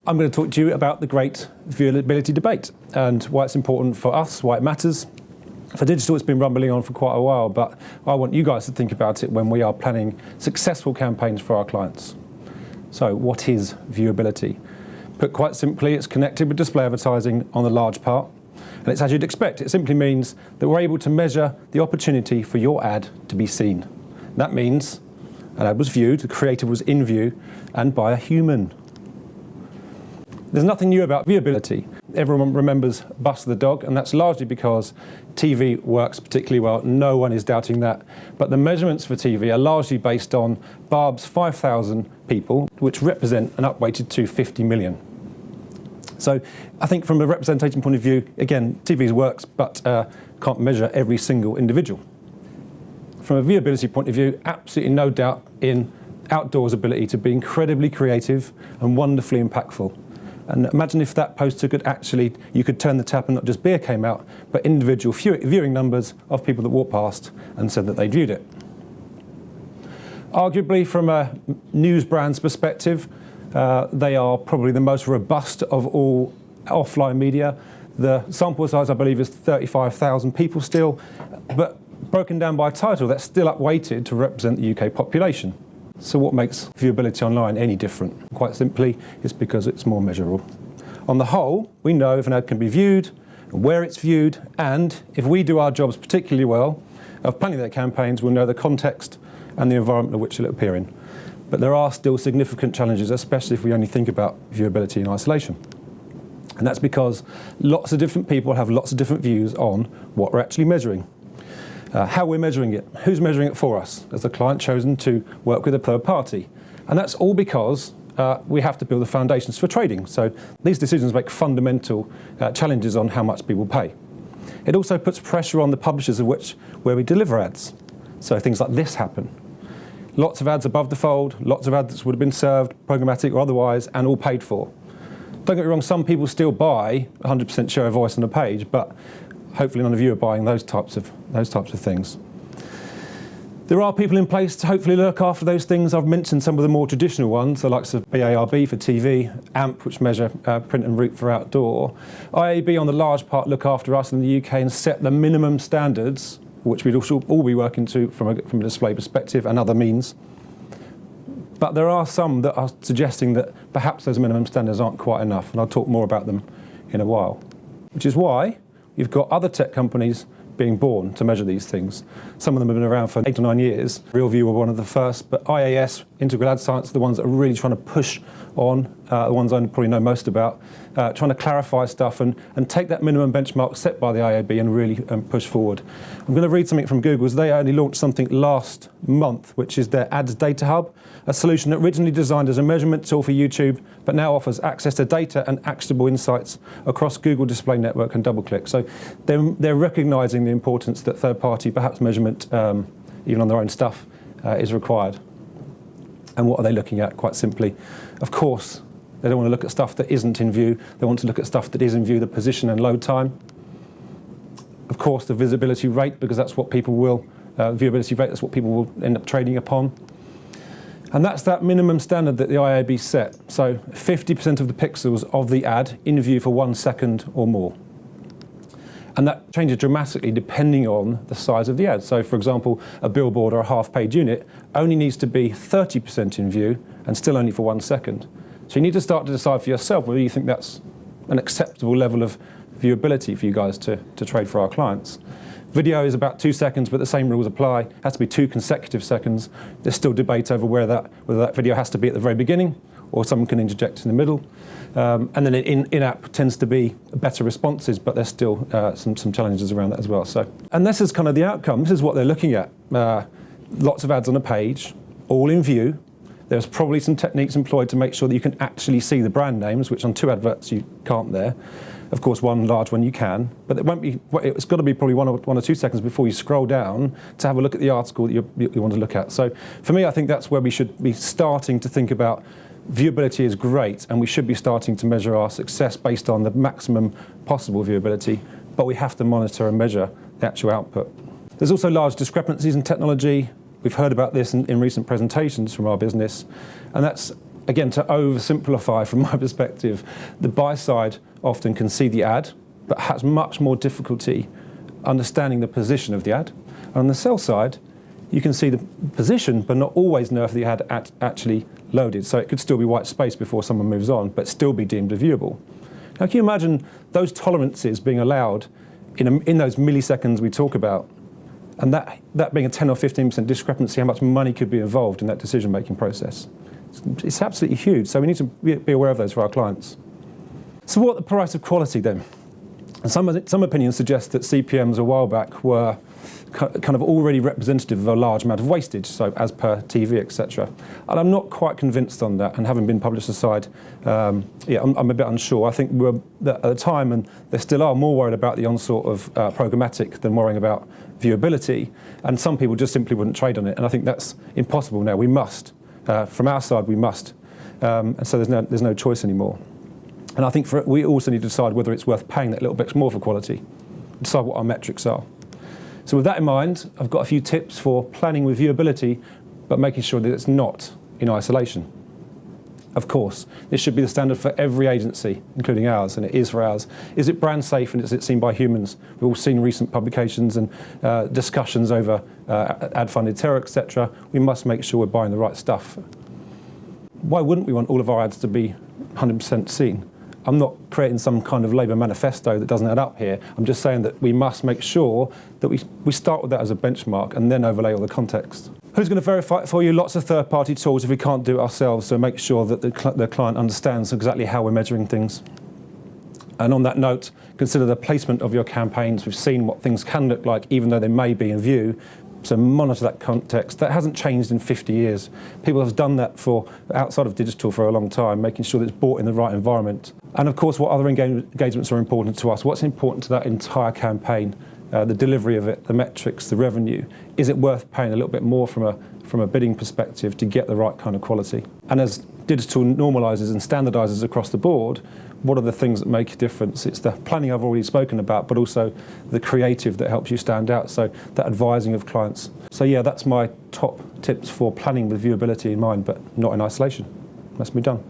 I'm going to talk to you about the great viewability debate and why it's important for us, why it matters. For digital, it's been rumbling on for quite a while, but I want you guys to think about it when we are planning successful campaigns for our clients. So what is viewability? Put quite simply, it's connected with display advertising on the large part, and it's as you'd expect. It simply means that we're able to measure the opportunity for your ad to be seen. That means an ad was viewed, the creative was in view, and by a human. There's nothing new about viewability. Everyone remembers Buster the dog, and that's largely because TV works particularly well. No one is doubting that. But the measurements for TV are largely based on Barb's 5,000 people, which represent an upweighted to 50 million. So I think from a representation point of view, again, TV works, but can't measure every single individual. From a viewability point of view, absolutely no doubt in outdoors' ability to be incredibly creative and wonderfully impactful. And imagine if that poster could actually, you could turn the tap and not just beer came out, but individual viewing numbers of people that walked past and said that they'd viewed it. Arguably, from a news brand's perspective, they are probably the most robust of all offline media. The sample size, I believe, is 35,000 people still, but broken down by title, that's still upweighted to represent the UK population. So what makes viewability online any different? Quite simply, it's because it's more measurable. On the whole, we know if an ad can be viewed, where it's viewed, and if we do our jobs particularly well of planning their campaigns, we'll know the context and the environment in which it'll appear in. But there are still significant challenges, especially if we only think about viewability in isolation. And that's because lots of different people have lots of different views on what we're actually measuring. How we're measuring it, who's measuring it for us? Has the client chosen to work with a third party? And that's all because we have to build the foundations for trading. So these decisions make fundamental challenges on how much people pay. It also puts pressure on the publishers of where we deliver ads. So things like this happen. Lots of ads above the fold, lots of ads that would have been served, programmatic or otherwise, and all paid for. Don't get me wrong, some people still buy 100% share of voice on a page, but hopefully none of you are buying those types of things. There are people in place to hopefully look after those things. I've mentioned some of the more traditional ones, the likes of BARB for TV, AMP, which measure print and route for outdoor. IAB, on the large part, look after us in the UK and set the minimum standards, which we'd all be working to from a display perspective and other means. But there are some that are suggesting that perhaps those minimum standards aren't quite enough, and I'll talk more about them in a while. Which is why you've got other tech companies being born to measure these things. Some of them have been around for 8 or 9 years. RealView were one of the first, but IAS, Integral Ad Science, are the ones that are really trying to push on, the ones I probably know most about, trying to clarify stuff and take that minimum benchmark set by the IAB and really push forward. I'm going to read something from Google's. They only launched something last month, which is their Ads Data Hub, a solution originally designed as a measurement tool for YouTube, but now offers access to data and actionable insights across Google Display Network and DoubleClick. So they're recognizing the importance that third-party, perhaps measurement, even on their own stuff, is required. And what are they looking at, quite simply? Of course, they don't want to look at stuff that isn't in view. They want to look at stuff that is in view, the position and load time. Of course, the visibility rate, because that's what people will, viewability rate, that's what people will end up trading upon. And that's that minimum standard that the IAB set. So 50% of the pixels of the ad in view for 1 second or more. And that changes dramatically depending on the size of the ad. So for example, a billboard or a half-page unit only needs to be 30% in view and still only for 1 second. So you need to start to decide for yourself whether you think that's an acceptable level of viewability for you guys to trade for our clients. Video is about 2 seconds, but the same rules apply. It has to be 2 consecutive seconds. There's still debate over whether that video has to be at the very beginning or someone can interject in the middle. And then in-app tends to be better responses, but there's still some challenges around that as well. So, and this is kind of the outcome. This is what they're looking at. Lots of ads on a page, all in view. There's probably some techniques employed to make sure that you can actually see the brand names, which on 2 adverts you can't there. Of course, one large one you can, but it's got to be probably 1 or 2 seconds before you scroll down to have a look at the article that you want to look at. So for me, I think that's where we should be starting to think about viewability is great, and we should be starting to measure our success based on the maximum possible viewability, but we have to monitor and measure the actual output. There's also large discrepancies in technology. We've heard about this in recent presentations from our business, and that's again, to oversimplify from my perspective, the buy side often can see the ad, but has much more difficulty understanding the position of the ad. And on the sell side, you can see the position, but not always know if the ad actually loaded. So it could still be white space before someone moves on, but still be deemed a viewable. Now, can you imagine those tolerances being allowed in those milliseconds we talk about, and that being a 10 or 15% discrepancy, how much money could be involved in that decision-making process? It's absolutely huge, so we need to be aware of those for our clients. So what the price of quality then? And some opinions suggest that CPMs a while back were kind of already representative of a large amount of wastage, so as per TV, etc. And I'm not quite convinced on that, and having been published aside, I'm a bit unsure. I think we were at the time, and they still are, more worried about the onslaught of programmatic than worrying about viewability, and some people just simply wouldn't trade on it, and I think that's impossible now. We must. From our side, we must. And so there's no choice anymore. And I think we also need to decide whether it's worth paying that little bit more for quality, decide what our metrics are. So with that in mind, I've got a few tips for planning with viewability, but making sure that it's not in isolation. Of course, this should be the standard for every agency, including ours, and it is for ours. Is it brand safe and is it seen by humans? We've all seen recent publications and discussions over ad-funded terror, etc. We must make sure we're buying the right stuff. Why wouldn't we want all of our ads to be 100% seen? I'm not creating some kind of Labour manifesto that doesn't add up here. I'm just saying that we must make sure that we start with that as a benchmark and then overlay all the context. Who's going to verify it for you? Lots of third-party tools if we can't do it ourselves, so make sure that the client understands exactly how we're measuring things. And on that note, consider the placement of your campaigns. We've seen what things can look like, even though they may be in view. So monitor that context. That hasn't changed in 50 years. People have done that for outside of digital for a long time, making sure that it's bought in the right environment. And of course, what other engagements are important to us? What's important to that entire campaign? The delivery of it, the metrics, the revenue. Is it worth paying a little bit more from a bidding perspective to get the right kind of quality? And as digital normalises and standardises across the board, what are the things that make a difference? It's the planning I've already spoken about, but also the creative that helps you stand out, so that advising of clients. So yeah, that's my top tips for planning with viewability in mind, but not in isolation. Must be done.